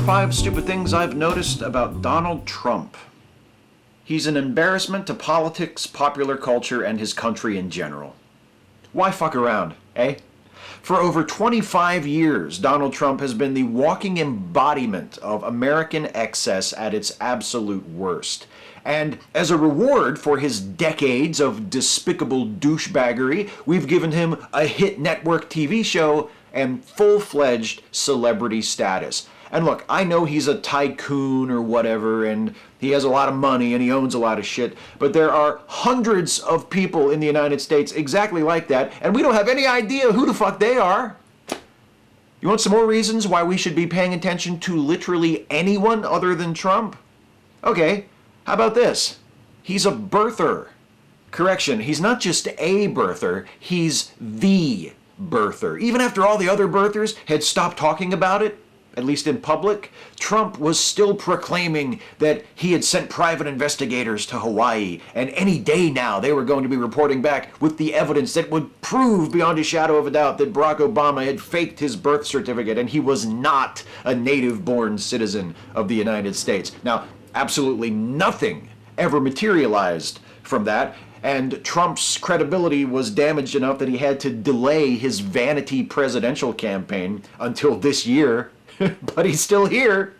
5 stupid things I've noticed about Donald Trump. He's an embarrassment to politics, popular culture, and his country in general. Why fuck around, eh? For over 25 years, Donald Trump has been the walking embodiment of American excess at its absolute worst. And as a reward for his decades of despicable douchebaggery, we've given him a hit network TV show and full-fledged celebrity status. And look, I know he's a tycoon or whatever, and he has a lot of money and he owns a lot of shit, but there are hundreds of people in the United States exactly like that, and we don't have any idea who the fuck they are. You want some more reasons why we should be paying attention to literally anyone other than Trump? Okay, how about this? He's a birther. Correction, he's not just a birther, he's the birther. Even after all the other birthers had stopped talking about it, at least in public, Trump was still proclaiming that he had sent private investigators to Hawaii, and any day now they were going to be reporting back with the evidence that would prove beyond a shadow of a doubt that Barack Obama had faked his birth certificate and he was not a native-born citizen of the United States. Now, absolutely nothing ever materialized from that, and Trump's credibility was damaged enough that he had to delay his vanity presidential campaign until this year. But he's still here.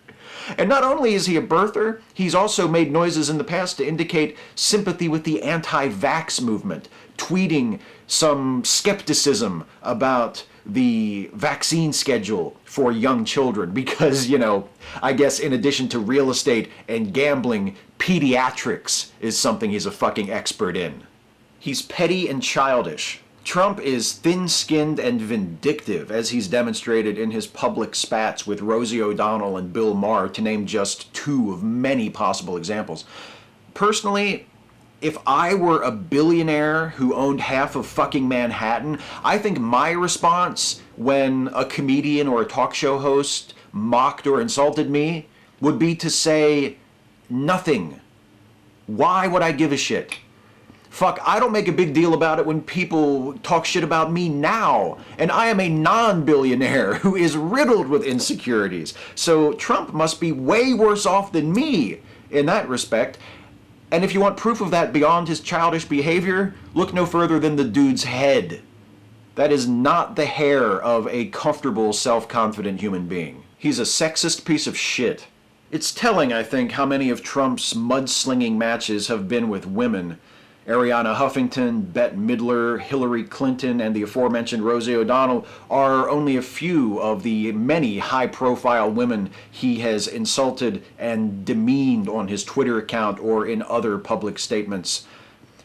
And not only is he a birther, he's also made noises in the past to indicate sympathy with the anti-vax movement, tweeting some skepticism about the vaccine schedule for young children because, you know, I guess in addition to real estate and gambling, pediatrics is something he's a fucking expert in. He's petty and childish. Trump is thin-skinned and vindictive, as he's demonstrated in his public spats with Rosie O'Donnell and Bill Maher, to name just 2 of many possible examples. Personally, if I were a billionaire who owned half of fucking Manhattan, I think my response when a comedian or a talk show host mocked or insulted me would be to say, nothing. Why would I give a shit? Fuck, I don't make a big deal about it when people talk shit about me now. And I am a non-billionaire who is riddled with insecurities. So Trump must be way worse off than me in that respect. And if you want proof of that beyond his childish behavior, look no further than the dude's head. That is not the hair of a comfortable, self-confident human being. He's a sexist piece of shit. It's telling, I think, how many of Trump's mudslinging matches have been with women. Ariana Huffington, Bette Midler, Hillary Clinton, and the aforementioned Rosie O'Donnell are only a few of the many high-profile women he has insulted and demeaned on his Twitter account or in other public statements.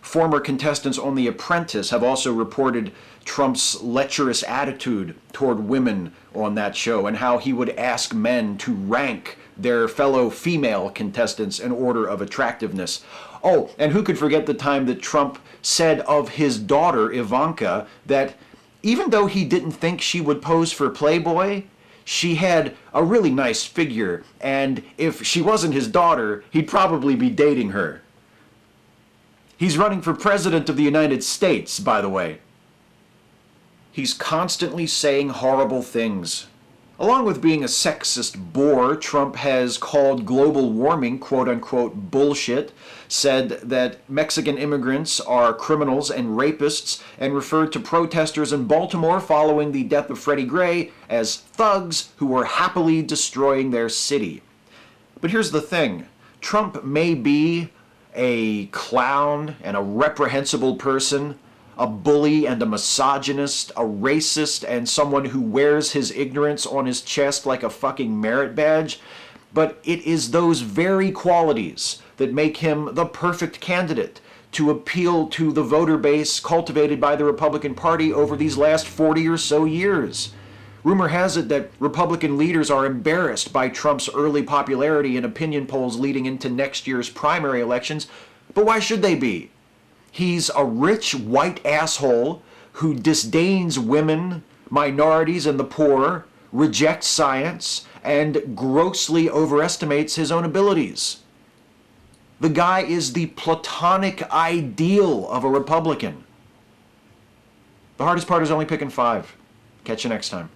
Former contestants on The Apprentice have also reported Trump's lecherous attitude toward women on that show and how he would ask men to rank their fellow female contestants in order of attractiveness. Oh, and who could forget the time that Trump said of his daughter, Ivanka, that even though he didn't think she would pose for Playboy, she had a really nice figure, and if she wasn't his daughter, he'd probably be dating her. He's running for president of the United States, by the way. He's constantly saying horrible things. Along with being a sexist bore, Trump has called global warming quote-unquote bullshit, said that Mexican immigrants are criminals and rapists, and referred to protesters in Baltimore following the death of Freddie Gray as thugs who were happily destroying their city. But here's the thing. Trump may be a clown and a reprehensible person, a bully and a misogynist, a racist, and someone who wears his ignorance on his chest like a fucking merit badge, but it is those very qualities that make him the perfect candidate to appeal to the voter base cultivated by the Republican Party over these last 40 or so years. Rumor has it that Republican leaders are embarrassed by Trump's early popularity in opinion polls leading into next year's primary elections, but why should they be? He's a rich white asshole who disdains women, minorities, and the poor, rejects science, and grossly overestimates his own abilities. The guy is the platonic ideal of a Republican. The hardest part is only picking 5. Catch you next time.